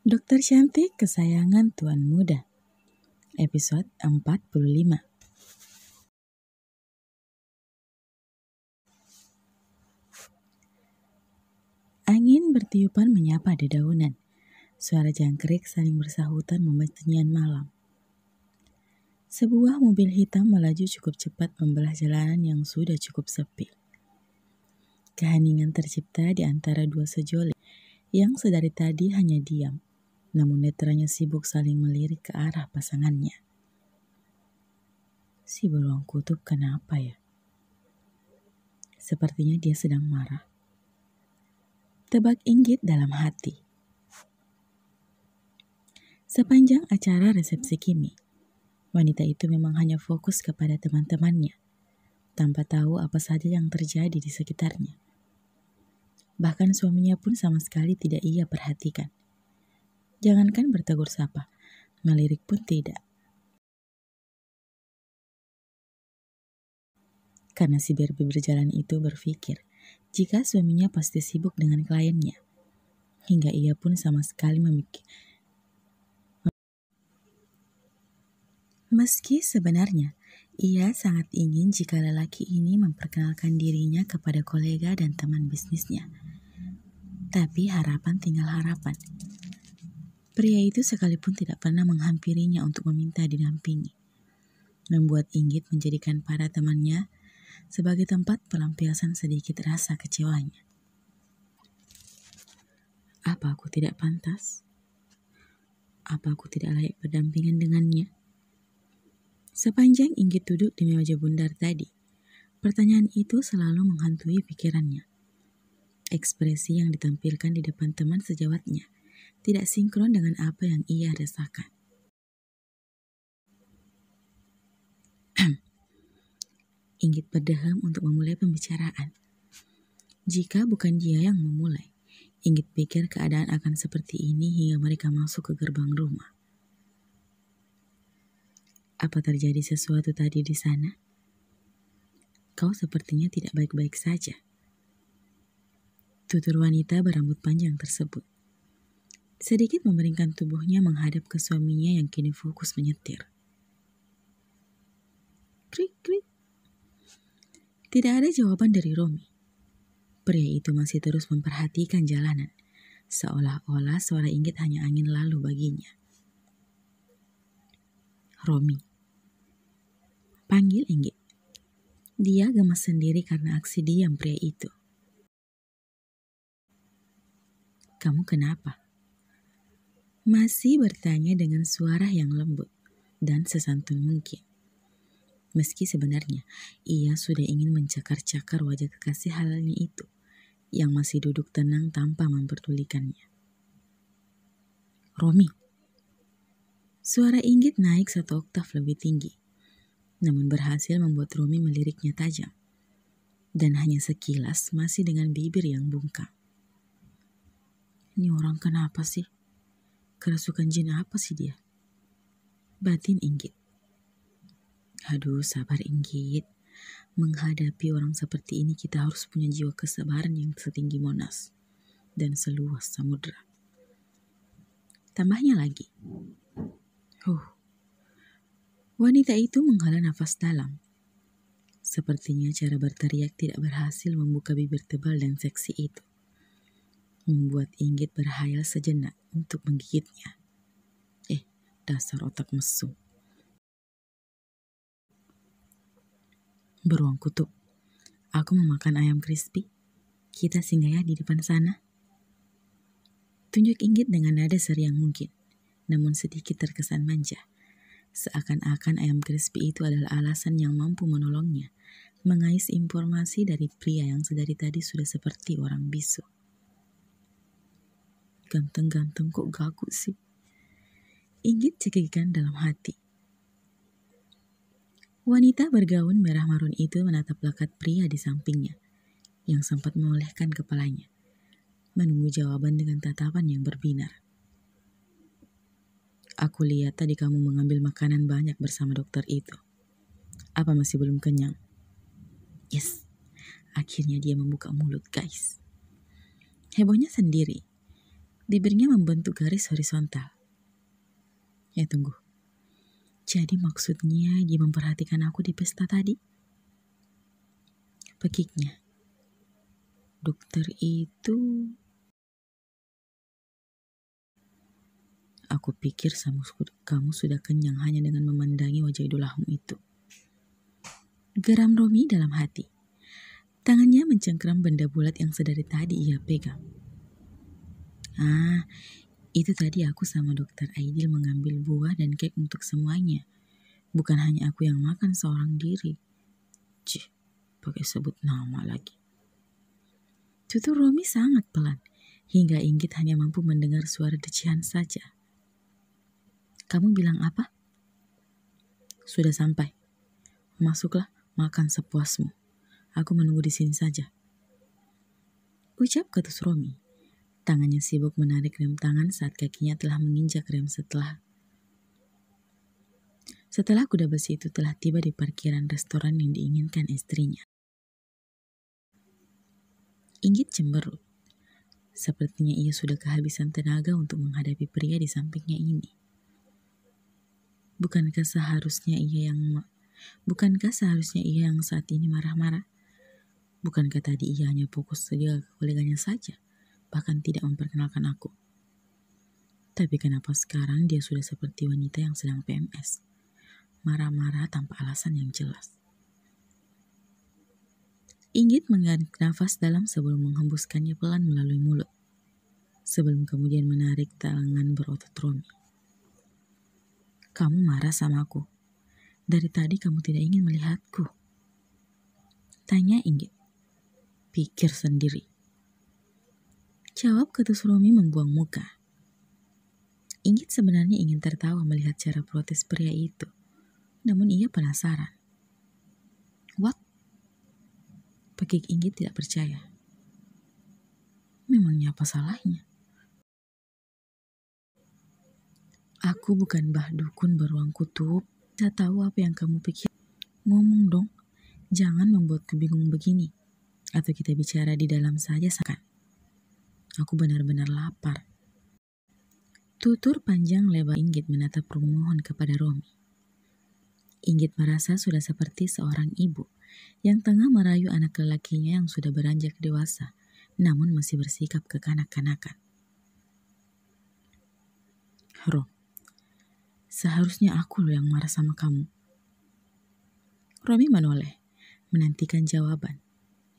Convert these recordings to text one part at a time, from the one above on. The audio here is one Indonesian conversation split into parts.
Dokter Cantik Kesayangan Tuan Muda, episode 45. Angin bertiupan menyapa dedaunan. Suara jangkrik saling bersahutan membuat sunyian malam. Sebuah mobil hitam melaju cukup cepat membelah jalanan yang sudah cukup sepi. Keheningan tercipta di antara dua sejoli yang sedari tadi hanya diam, namun netranya sibuk saling melirik ke arah pasangannya. Si beruang kutub kenapa ya? Sepertinya dia sedang marah. Tebak Inggit dalam hati. Sepanjang acara resepsi Kimi, wanita itu memang hanya fokus kepada teman-temannya, tanpa tahu apa saja yang terjadi di sekitarnya. Bahkan suaminya pun sama sekali tidak ia perhatikan. Jangankan bertegur sapa, melirik pun tidak. Karena si Barbie berjalan itu berpikir jika suaminya pasti sibuk dengan kliennya, hingga ia pun sama sekali Meski sebenarnya ia sangat ingin jika lelaki ini memperkenalkan dirinya kepada kolega dan teman bisnisnya. Tapi harapan tinggal harapan. Pria itu sekalipun tidak pernah menghampirinya untuk meminta didampingi. Membuat Inggit menjadikan para temannya sebagai tempat pelampiasan sedikit rasa kecewanya. Apa aku tidak pantas? Apa aku tidak layak berdampingan dengannya? Sepanjang Inggit duduk di meja bundar tadi, pertanyaan itu selalu menghantui pikirannya. Ekspresi yang ditampilkan di depan teman sejawatnya tidak sinkron dengan apa yang ia rasakan. Inggit berdeham untuk memulai pembicaraan. Jika bukan dia yang memulai, Inggit pikir keadaan akan seperti ini hingga mereka masuk ke gerbang rumah. Apa terjadi sesuatu tadi di sana? Kau sepertinya tidak baik-baik saja. Tutur wanita berambut panjang tersebut sedikit memeringkan tubuhnya menghadap ke suaminya yang kini fokus menyetir. Krik-krik. Tidak ada jawaban dari Romi. Pria itu masih terus memperhatikan jalanan, seolah-olah suara Inggit hanya angin lalu baginya. Romi. Panggil Inggit. Dia gemas sendiri karena aksi diam pria itu. Kamu kenapa? Masih bertanya dengan suara yang lembut dan sesantun mungkin. Meski sebenarnya ia sudah ingin mencakar-cakar wajah kekasih halalnya itu yang masih duduk tenang tanpa memperdulikannya. Romi. Suara Inggit naik 1 oktav lebih tinggi, namun berhasil membuat Romi meliriknya tajam. Dan hanya sekilas masih dengan bibir yang bungkam. Ini orang kenapa sih? Kerasukan jin apa sih dia? Batin Inggit. Aduh, sabar Inggit. Menghadapi orang seperti ini kita harus punya jiwa kesabaran yang setinggi Monas dan seluas samudra. Tambahnya lagi. Wanita itu menghela nafas dalam. Sepertinya cara berteriak tidak berhasil membuka bibir tebal dan seksi itu. Membuat Inggit berhayal sejenak untuk menggigitnya. Dasar otak mesum. Beruang kutub, aku mau makan ayam crispy. Kita singgah ya di depan sana. Tunjuk Inggit dengan nada seriang mungkin, namun sedikit terkesan manja. Seakan-akan ayam crispy itu adalah alasan yang mampu menolongnya mengais informasi dari pria yang sedari tadi sudah seperti orang bisu. Ganteng-ganteng kok gagu sih? Inggit cekikikan dalam hati. Wanita bergaun merah marun itu menatap lekat pria di sampingnya yang sempat memolehkan kepalanya, menunggu jawaban dengan tatapan yang berbinar. Aku lihat tadi kamu mengambil makanan banyak bersama dokter itu. Apa masih belum kenyang? Yes, akhirnya dia membuka mulut guys. Hebohnya sendiri. Bibirnya membentuk garis horizontal. Tunggu. Jadi maksudnya dia memperhatikan aku di pesta tadi? Pekiknya. Dokter itu... Aku pikir kamu sudah kenyang hanya dengan memandangi wajah idolamu itu. Geram Romi dalam hati. Tangannya mencengkram benda bulat yang sedari tadi ia pegang. Itu tadi aku sama Dokter Aidil mengambil buah dan kek untuk semuanya. Bukan hanya aku yang makan seorang diri. Cih, pakai sebut nama lagi. Tutur Romi sangat pelan, hingga Inggit hanya mampu mendengar suara decihan saja. Kamu bilang apa? Sudah sampai. Masuklah, makan sepuasmu. Aku menunggu di sini saja. Ucap ketus Romi. Tangannya sibuk menarik rem tangan saat kakinya telah menginjak rem setelah kuda besi itu telah tiba di parkiran restoran yang diinginkan istrinya. Inggit cemberut. Sepertinya ia sudah kehabisan tenaga untuk menghadapi pria di sampingnya ini. Bukankah seharusnya ia yang saat ini marah-marah? Bukankah tadi ia hanya fokus saja ke koleganya saja, bahkan tidak memperkenalkan aku? Tapi kenapa sekarang dia sudah seperti wanita yang sedang PMS, marah-marah tanpa alasan yang jelas? Inggit mengarik nafas dalam sebelum menghembuskannya pelan melalui mulut, sebelum kemudian menarik tangan berotot Romi. Kamu marah sama aku? Dari tadi kamu tidak ingin melihatku? Tanya Inggit. Pikir sendiri. Jawab ketus Romi membuang muka. Inggit sebenarnya ingin tertawa melihat cara protes pria itu. Namun ia penasaran. What? Pekik Inggit tidak percaya. Memangnya apa salahnya? Aku bukan Mbah Dukun beruang kutub. Saya tahu apa yang kamu pikir. Ngomong dong. Jangan membuatku bingung begini. Atau kita bicara di dalam saja kan? Aku benar-benar lapar. Tutur panjang lebar Inggit menatap pemohon kepada Romi. Inggit merasa sudah seperti seorang ibu yang tengah merayu anak lelakinya yang sudah beranjak dewasa, namun masih bersikap kekanak-kanakan. Rom, seharusnya aku loh yang marah sama kamu. Romi menoleh, menantikan jawaban.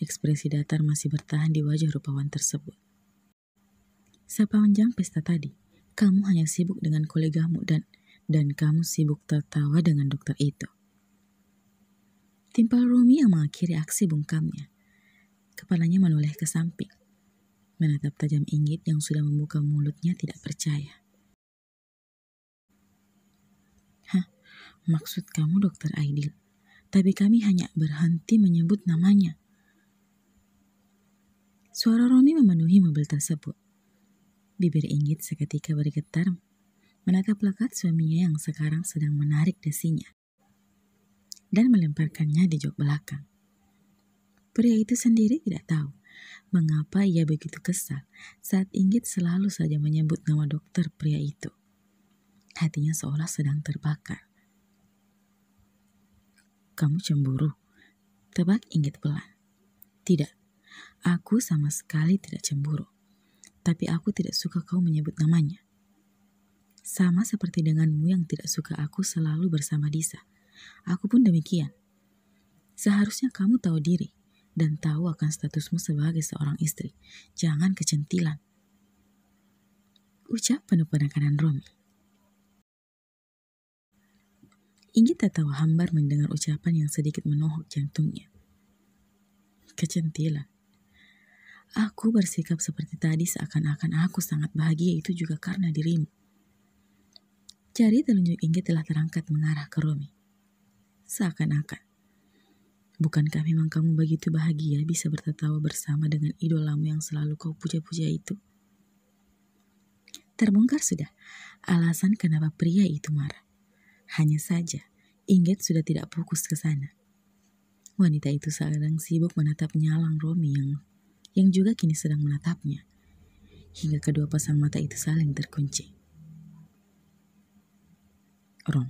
Ekspresi datar masih bertahan di wajah rupawan tersebut. Sepanjang pesta tadi, kamu hanya sibuk dengan kolegamu dan kamu sibuk tertawa dengan dokter itu. Timpal Romi yang mengakhiri aksi bungkamnya. Kepalanya menoleh ke samping, menatap tajam Inggit yang sudah membuka mulutnya tidak percaya. Maksud kamu Dokter Aidil, tapi kami hanya berhenti menyebut namanya. Suara Romi memenuhi mobil tersebut. Bibir Inggit seketika bergetar menatap lekat suaminya yang sekarang sedang menarik dasinya dan melemparkannya di jok belakang. Pria itu sendiri tidak tahu mengapa ia begitu kesal saat Inggit selalu saja menyebut nama dokter pria itu. Hatinya seolah sedang terbakar. Kamu cemburu? Tebak Inggit pelan. Tidak, aku sama sekali tidak cemburu. Tapi aku tidak suka kau menyebut namanya. Sama seperti denganmu yang tidak suka aku selalu bersama Disa. Aku pun demikian. Seharusnya kamu tahu diri dan tahu akan statusmu sebagai seorang istri. Jangan kecentilan. Ucap penuh penekanan Romi. Inggit tertawa hambar mendengar ucapan yang sedikit menohok jantungnya. Kecentilan. Aku bersikap seperti tadi seakan-akan aku sangat bahagia itu juga karena dirimu. Jari telunjuk Inggit telah terangkat mengarah ke Romi. Seakan-akan. Bukankah memang kamu begitu bahagia bisa bertertawa bersama dengan idolamu yang selalu kau puja-puja itu? Terbongkar sudah alasan kenapa pria itu marah. Hanya saja, Inggit sudah tidak fokus ke sana. Wanita itu sedang sibuk menatap nyalang Romi yang juga kini sedang menatapnya. hingga kedua pasang mata itu saling terkunci. Rom,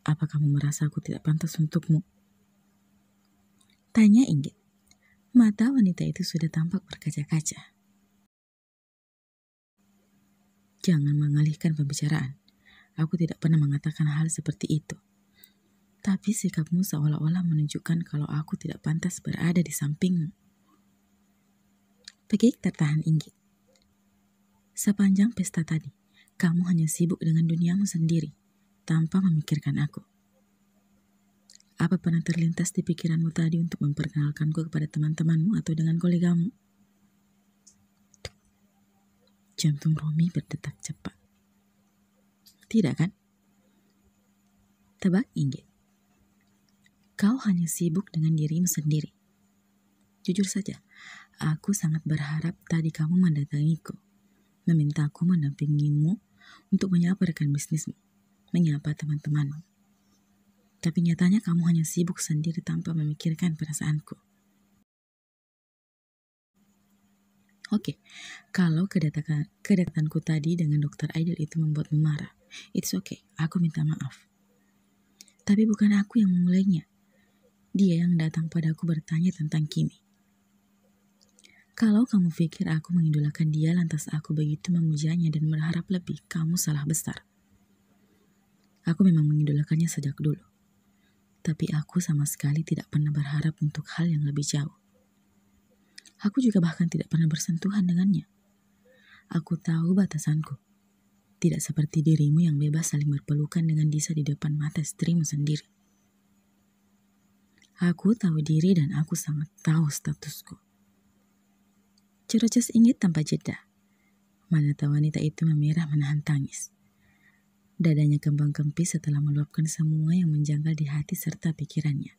apa kamu merasa aku tidak pantas untukmu? Tanya Inggit. Mata wanita itu sudah tampak berkaca-kaca. Jangan mengalihkan pembicaraan. Aku tidak pernah mengatakan hal seperti itu. Tapi sikapmu seolah-olah menunjukkan kalau aku tidak pantas berada di sampingmu. Pegik tertahan Inggit. Sepanjang pesta tadi, kamu hanya sibuk dengan duniamu sendiri, tanpa memikirkan aku. Apa pernah terlintas di pikiranmu tadi untuk memperkenalkanku kepada teman-temanmu atau dengan kolegamu? Jantung Romi berdetak cepat. Tidak kan? Tebak Inggit. Kau hanya sibuk dengan dirimu sendiri. Jujur saja, aku sangat berharap tadi kamu mendatangiku, memintaku mendampingimu untuk menyapa rekan bisnismu, menyapa teman-temanmu. Tapi nyatanya kamu hanya sibuk sendiri tanpa memikirkan perasaanku. Oke, kalau kedatanganku tadi dengan Dr. Aidil itu membuatmu marah, it's okay, aku minta maaf. Tapi bukan aku yang memulainya. Dia yang datang padaku bertanya tentang Kimi. Kalau kamu pikir aku mengidolakan dia lantas aku begitu memujanya dan berharap lebih, kamu salah besar. Aku memang mengidolakannya sejak dulu. Tapi aku sama sekali tidak pernah berharap untuk hal yang lebih jauh. Aku juga bahkan tidak pernah bersentuhan dengannya. Aku tahu batasanku. Tidak seperti dirimu yang bebas saling berpelukan dengan Disa di depan mata istrimu sendiri. Aku tahu diri dan aku sangat tahu statusku. Cerocos Inggit tanpa jeda. Mata wanita itu memerah menahan tangis. Dadanya kembang kempis setelah meluapkan semua yang menjanggal di hati serta pikirannya.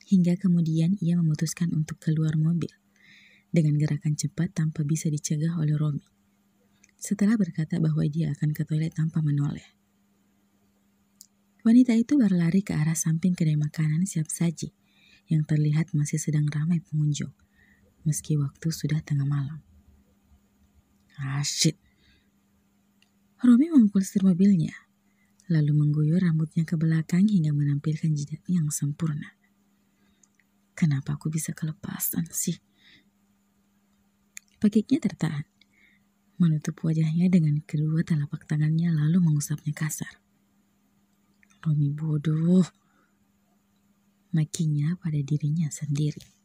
Hingga kemudian ia memutuskan untuk keluar mobil dengan gerakan cepat tanpa bisa dicegah oleh Romi. Setelah berkata bahwa dia akan ke toilet tanpa menoleh. Wanita itu berlari ke arah samping kedai makanan siap saji yang terlihat masih sedang ramai pengunjung meski waktu sudah tengah malam. Shit. Romi memukul setir mobilnya lalu mengguyur rambutnya ke belakang hingga menampilkan jidat yang sempurna. Kenapa aku bisa kelepasan sih? Pegiknya tertahan, menutup wajahnya dengan kedua telapak tangannya lalu mengusapnya kasar. Romi bodoh, makinya pada dirinya sendiri.